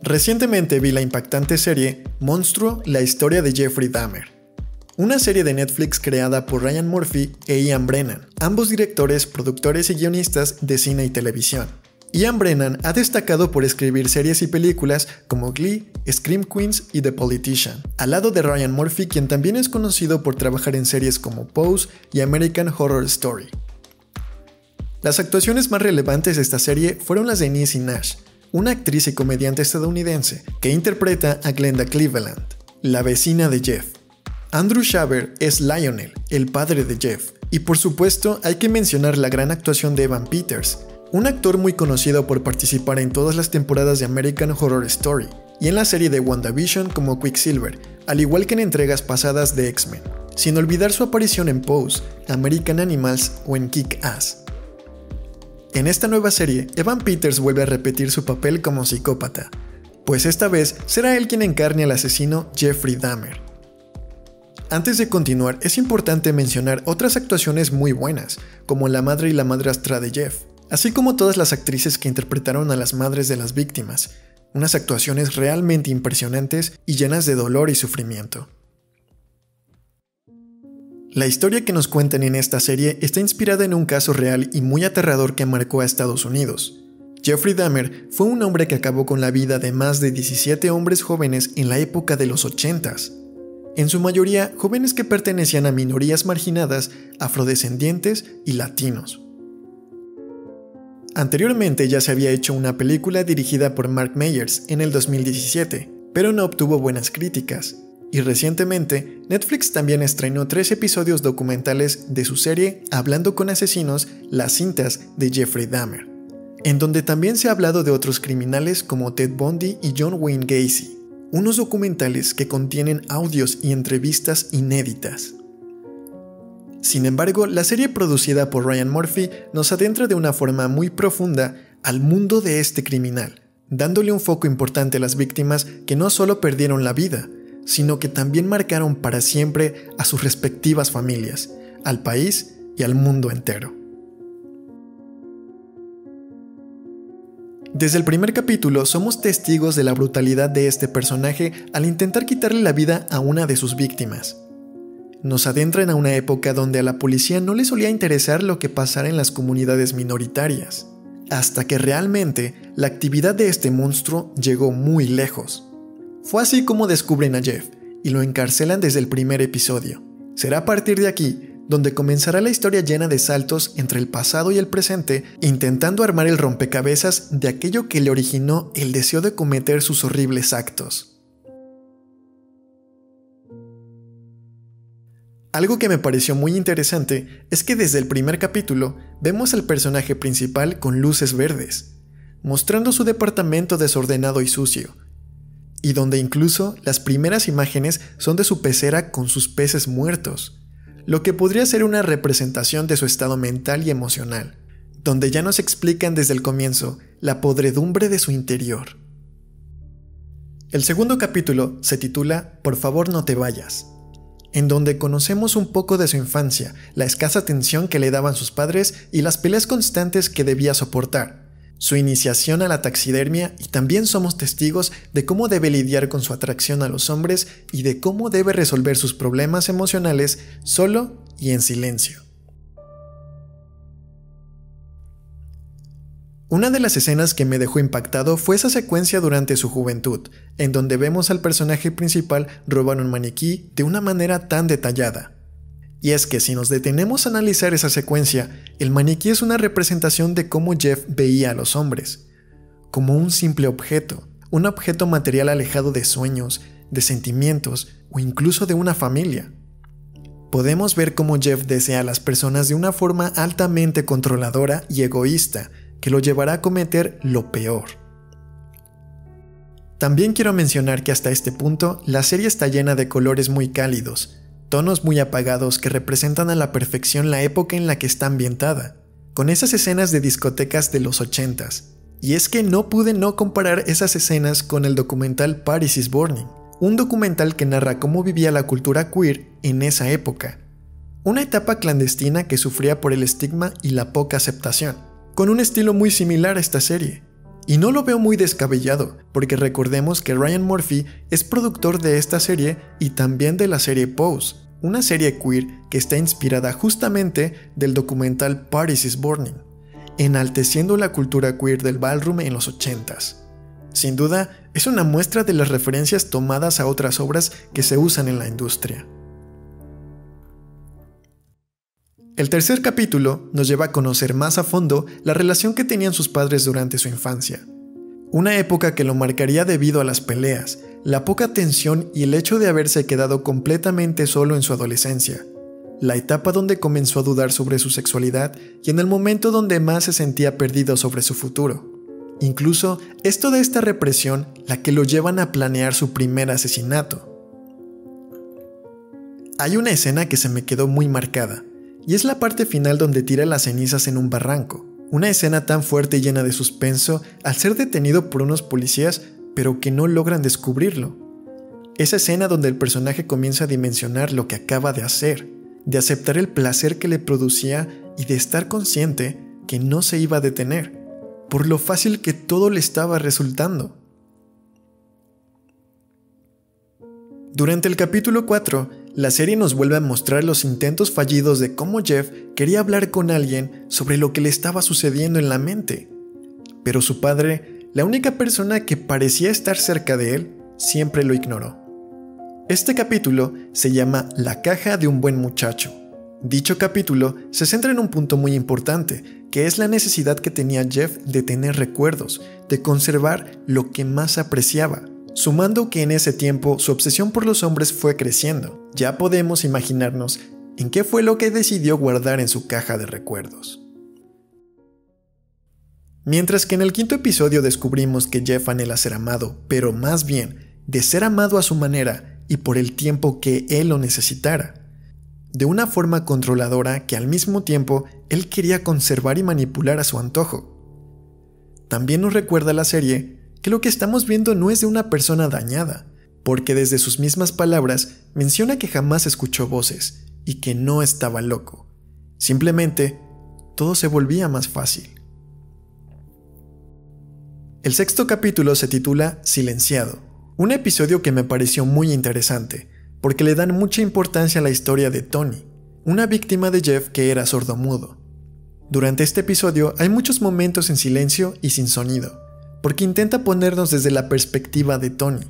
Recientemente vi la impactante serie Monstruo, la historia de Jeffrey Dahmer, una serie de Netflix creada por Ryan Murphy e Ian Brennan, ambos directores, productores y guionistas de cine y televisión. Ian Brennan ha destacado por escribir series y películas como Glee, Scream Queens y The Politician, al lado de Ryan Murphy, quien también es conocido por trabajar en series como Pose y American Horror Story. Las actuaciones más relevantes de esta serie fueron las de Niecy Nash, una actriz y comediante estadounidense que interpreta a Glenda Cleveland, la vecina de Jeff. Andrew Shaver es Lionel, el padre de Jeff, y por supuesto hay que mencionar la gran actuación de Evan Peters, un actor muy conocido por participar en todas las temporadas de American Horror Story y en la serie de WandaVision como Quicksilver, al igual que en entregas pasadas de X-Men, sin olvidar su aparición en Pose, American Animals o en Kick-Ass. En esta nueva serie, Evan Peters vuelve a repetir su papel como psicópata, pues esta vez será él quien encarne al asesino Jeffrey Dahmer. Antes de continuar, es importante mencionar otras actuaciones muy buenas, como la madre y la madrastra de Jeff, así como todas las actrices que interpretaron a las madres de las víctimas, unas actuaciones realmente impresionantes y llenas de dolor y sufrimiento. La historia que nos cuentan en esta serie está inspirada en un caso real y muy aterrador que marcó a Estados Unidos. Jeffrey Dahmer fue un hombre que acabó con la vida de más de 17 hombres jóvenes en la época de los 80s. En su mayoría, jóvenes que pertenecían a minorías marginadas, afrodescendientes y latinos. Anteriormente ya se había hecho una película dirigida por Mark Meyers en el 2017, pero no obtuvo buenas críticas, y recientemente Netflix también estrenó 3 episodios documentales de su serie Hablando con Asesinos, las cintas de Jeffrey Dahmer, en donde también se ha hablado de otros criminales como Ted Bundy y John Wayne Gacy, unos documentales que contienen audios y entrevistas inéditas. Sin embargo, la serie producida por Ryan Murphy nos adentra de una forma muy profunda al mundo de este criminal, dándole un foco importante a las víctimas que no solo perdieron la vida, sino que también marcaron para siempre a sus respectivas familias, al país y al mundo entero. Desde el primer capítulo somos testigos de la brutalidad de este personaje al intentar quitarle la vida a una de sus víctimas. Nos adentran a una época donde a la policía no le solía interesar lo que pasara en las comunidades minoritarias, hasta que realmente la actividad de este monstruo llegó muy lejos. Fue así como descubren a Jeff y lo encarcelan desde el primer episodio. Será a partir de aquí donde comenzará la historia llena de saltos entre el pasado y el presente, intentando armar el rompecabezas de aquello que le originó el deseo de cometer sus horribles actos. Algo que me pareció muy interesante es que desde el primer capítulo vemos al personaje principal con luces verdes, mostrando su departamento desordenado y sucio, y donde incluso las primeras imágenes son de su pecera con sus peces muertos, lo que podría ser una representación de su estado mental y emocional, donde ya nos explican desde el comienzo la podredumbre de su interior. El segundo capítulo se titula Por favor no te vayas, en donde conocemos un poco de su infancia, la escasa atención que le daban sus padres y las peleas constantes que debía soportar, su iniciación a la taxidermia, y también somos testigos de cómo debe lidiar con su atracción a los hombres y de cómo debe resolver sus problemas emocionales solo y en silencio. Una de las escenas que me dejó impactado fue esa secuencia durante su juventud, en donde vemos al personaje principal robar un maniquí de una manera tan detallada. Y es que si nos detenemos a analizar esa secuencia, el maniquí es una representación de cómo Jeff veía a los hombres, como un simple objeto, un objeto material alejado de sueños, de sentimientos o incluso de una familia. Podemos ver cómo Jeff desea a las personas de una forma altamente controladora y egoísta, que lo llevará a cometer lo peor. También quiero mencionar que hasta este punto la serie está llena de colores muy cálidos, tonos muy apagados que representan a la perfección la época en la que está ambientada, con esas escenas de discotecas de los 80s. Y es que no pude no comparar esas escenas con el documental Paris is Burning, un documental que narra cómo vivía la cultura queer en esa época, una etapa clandestina que sufría por el estigma y la poca aceptación, con un estilo muy similar a esta serie. Y no lo veo muy descabellado, porque recordemos que Ryan Murphy es productor de esta serie y también de la serie Pose, una serie queer que está inspirada justamente del documental Paris is Burning, enalteciendo la cultura queer del ballroom en los 80s. Sin duda, es una muestra de las referencias tomadas a otras obras que se usan en la industria. El tercer capítulo nos lleva a conocer más a fondo la relación que tenían sus padres durante su infancia. Una época que lo marcaría debido a las peleas, la poca atención y el hecho de haberse quedado completamente solo en su adolescencia. La etapa donde comenzó a dudar sobre su sexualidad y en el momento donde más se sentía perdido sobre su futuro. Incluso es toda esta represión la que lo llevan a planear su primer asesinato. Hay una escena que se me quedó muy marcada, y es la parte final donde tira las cenizas en un barranco. Una escena tan fuerte y llena de suspenso al ser detenido por unos policías, pero que no logran descubrirlo. Esa escena donde el personaje comienza a dimensionar lo que acaba de hacer, de aceptar el placer que le producía y de estar consciente que no se iba a detener, por lo fácil que todo le estaba resultando. Durante el capítulo 4, la serie nos vuelve a mostrar los intentos fallidos de cómo Jeff quería hablar con alguien sobre lo que le estaba sucediendo en la mente. Pero su padre, la única persona que parecía estar cerca de él, siempre lo ignoró. Este capítulo se llama La caja de un buen muchacho. Dicho capítulo se centra en un punto muy importante, que es la necesidad que tenía Jeff de tener recuerdos, de conservar lo que más apreciaba. Sumando que en ese tiempo su obsesión por los hombres fue creciendo, ya podemos imaginarnos en qué fue lo que decidió guardar en su caja de recuerdos. Mientras que en el quinto episodio descubrimos que Jeff anhela ser amado, pero más bien de ser amado a su manera y por el tiempo que él lo necesitara, de una forma controladora que al mismo tiempo él quería conservar y manipular a su antojo. También nos recuerda la serie que lo que estamos viendo no es de una persona dañada, porque desde sus mismas palabras menciona que jamás escuchó voces y que no estaba loco. Simplemente, todo se volvía más fácil. El sexto capítulo se titula Silenciado, un episodio que me pareció muy interesante, porque le dan mucha importancia a la historia de Tony, una víctima de Jeff que era sordomudo. Durante este episodio hay muchos momentos en silencio y sin sonido, porque intenta ponernos desde la perspectiva de Tony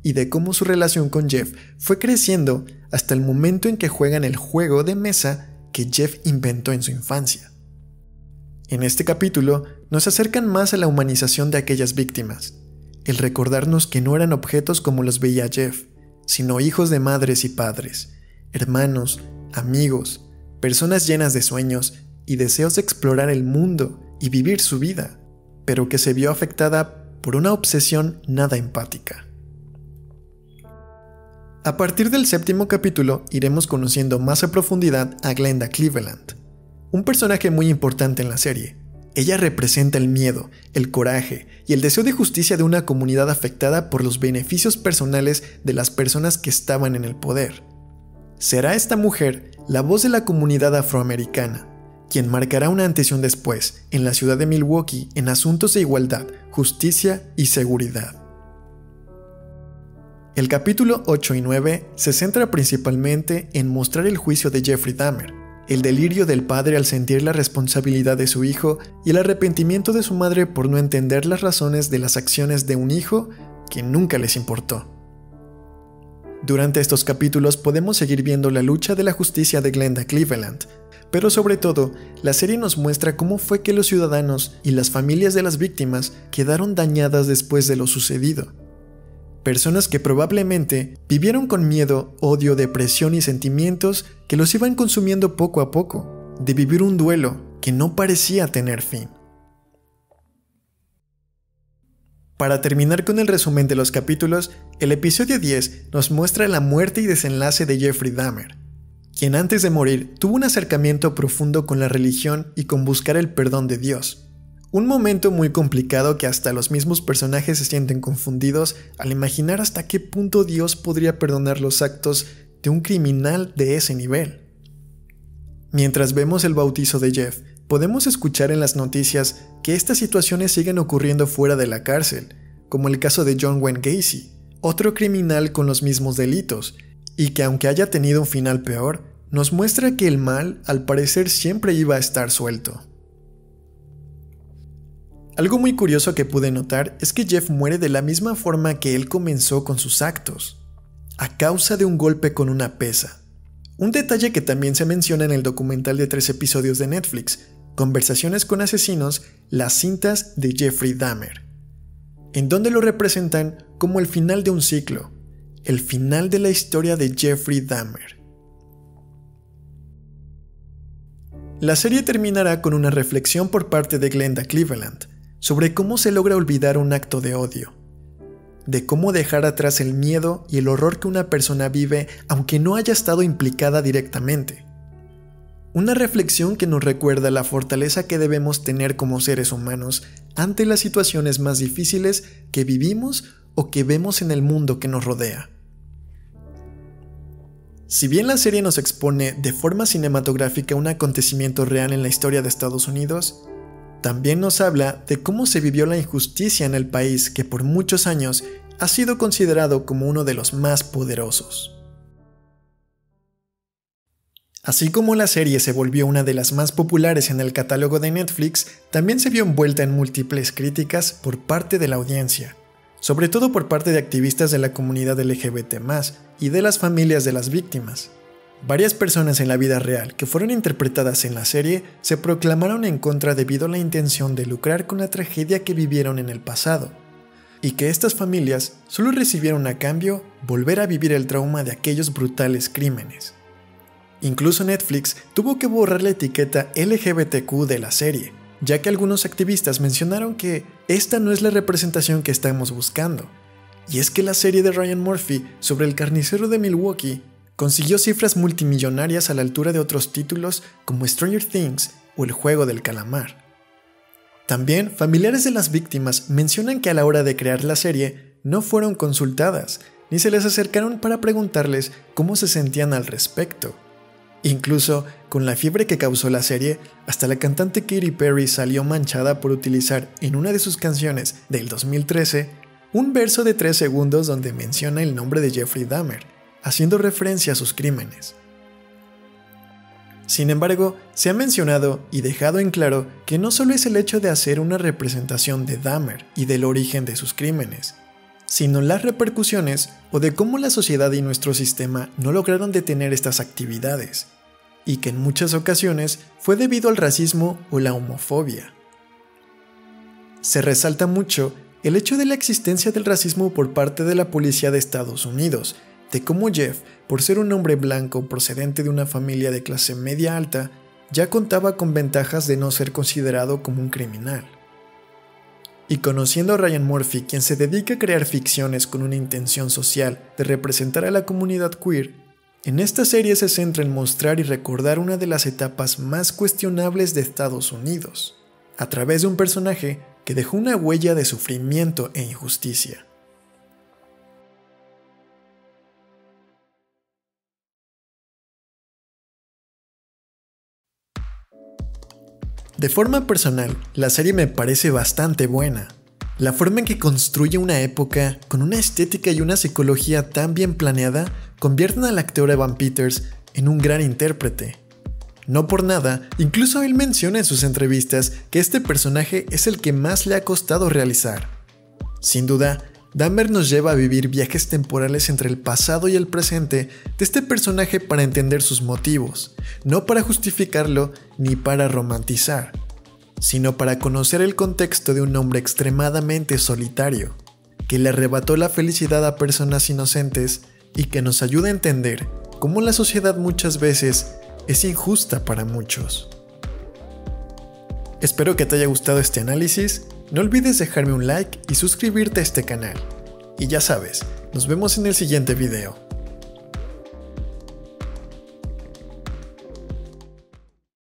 y de cómo su relación con Jeff fue creciendo hasta el momento en que juegan el juego de mesa que Jeff inventó en su infancia. En este capítulo nos acercan más a la humanización de aquellas víctimas, el recordarnos que no eran objetos como los veía Jeff, sino hijos de madres y padres, hermanos, amigos, personas llenas de sueños y deseos de explorar el mundo y vivir su vida, pero que se vio afectada por una obsesión nada empática. A partir del séptimo capítulo iremos conociendo más a profundidad a Glenda Cleveland, un personaje muy importante en la serie. Ella representa el miedo, el coraje y el deseo de justicia de una comunidad afectada por los beneficios personales de las personas que estaban en el poder. Será esta mujer la voz de la comunidad afroamericana, quien marcará un antes y un después en la ciudad de Milwaukee en asuntos de igualdad, justicia y seguridad. El capítulo 8 y 9 se centra principalmente en mostrar el juicio de Jeffrey Dahmer, el delirio del padre al sentir la responsabilidad de su hijo y el arrepentimiento de su madre por no entender las razones de las acciones de un hijo que nunca les importó. Durante estos capítulos podemos seguir viendo la lucha de la justicia de Glenda Cleveland, pero sobre todo, la serie nos muestra cómo fue que los ciudadanos y las familias de las víctimas quedaron dañadas después de lo sucedido. Personas que probablemente vivieron con miedo, odio, depresión y sentimientos que los iban consumiendo poco a poco, de vivir un duelo que no parecía tener fin. Para terminar con el resumen de los capítulos, el episodio 10 nos muestra la muerte y desenlace de Jeffrey Dahmer, quien antes de morir tuvo un acercamiento profundo con la religión y con buscar el perdón de Dios. Un momento muy complicado que hasta los mismos personajes se sienten confundidos al imaginar hasta qué punto Dios podría perdonar los actos de un criminal de ese nivel. Mientras vemos el bautizo de Jeff, podemos escuchar en las noticias que estas situaciones siguen ocurriendo fuera de la cárcel, como el caso de John Wayne Gacy, otro criminal con los mismos delitos, y que aunque haya tenido un final peor, nos muestra que el mal al parecer siempre iba a estar suelto. Algo muy curioso que pude notar es que Jeff muere de la misma forma que él comenzó con sus actos, a causa de un golpe con una pesa. Un detalle que también se menciona en el documental de 3 episodios de Netflix, Conversaciones con asesinos, las cintas de Jeffrey Dahmer, en donde lo representan como el final de un ciclo, el final de la historia de Jeffrey Dahmer. La serie terminará con una reflexión por parte de Glenda Cleveland sobre cómo se logra olvidar un acto de odio, de cómo dejar atrás el miedo y el horror que una persona vive aunque no haya estado implicada directamente. Una reflexión que nos recuerda la fortaleza que debemos tener como seres humanos ante las situaciones más difíciles que vivimos o que vemos en el mundo que nos rodea. Si bien la serie nos expone de forma cinematográfica un acontecimiento real en la historia de Estados Unidos, también nos habla de cómo se vivió la injusticia en el país que por muchos años ha sido considerado como uno de los más poderosos. Así como la serie se volvió una de las más populares en el catálogo de Netflix, también se vio envuelta en múltiples críticas por parte de la audiencia, sobre todo por parte de activistas de la comunidad LGBT+, y de las familias de las víctimas. Varias personas en la vida real que fueron interpretadas en la serie se proclamaron en contra debido a la intención de lucrar con la tragedia que vivieron en el pasado, y que estas familias solo recibieron a cambio volver a vivir el trauma de aquellos brutales crímenes. Incluso Netflix tuvo que borrar la etiqueta LGBTQ de la serie, ya que algunos activistas mencionaron que esta no es la representación que estamos buscando. Y es que la serie de Ryan Murphy sobre el carnicero de Milwaukee consiguió cifras multimillonarias a la altura de otros títulos como Stranger Things o El Juego del Calamar. También, familiares de las víctimas mencionan que a la hora de crear la serie no fueron consultadas, ni se les acercaron para preguntarles cómo se sentían al respecto. Incluso, con la fiebre que causó la serie, hasta la cantante Katy Perry salió manchada por utilizar en una de sus canciones del 2013 un verso de 3 segundos donde menciona el nombre de Jeffrey Dahmer, haciendo referencia a sus crímenes. Sin embargo, se ha mencionado y dejado en claro que no solo es el hecho de hacer una representación de Dahmer y del origen de sus crímenes, sino las repercusiones o de cómo la sociedad y nuestro sistema no lograron detener estas actividades, y que en muchas ocasiones fue debido al racismo o la homofobia. Se resalta mucho el hecho de la existencia del racismo por parte de la policía de Estados Unidos, de cómo Jeff, por ser un hombre blanco procedente de una familia de clase media alta, ya contaba con ventajas de no ser considerado como un criminal. Y conociendo a Ryan Murphy, quien se dedica a crear ficciones con una intención social de representar a la comunidad queer, en esta serie se centra en mostrar y recordar una de las etapas más cuestionables de Estados Unidos, a través de un personaje que dejó una huella de sufrimiento e injusticia. De forma personal, la serie me parece bastante buena. La forma en que construye una época, con una estética y una psicología tan bien planeada, convierten al actor Evan Peters en un gran intérprete. No por nada, incluso él menciona en sus entrevistas que este personaje es el que más le ha costado realizar. Sin duda, Dahmer nos lleva a vivir viajes temporales entre el pasado y el presente de este personaje para entender sus motivos, no para justificarlo ni para romantizar, sino para conocer el contexto de un hombre extremadamente solitario, que le arrebató la felicidad a personas inocentes y que nos ayuda a entender cómo la sociedad muchas veces es injusta para muchos. Espero que te haya gustado este análisis. No olvides dejarme un like y suscribirte a este canal. Y ya sabes, nos vemos en el siguiente video.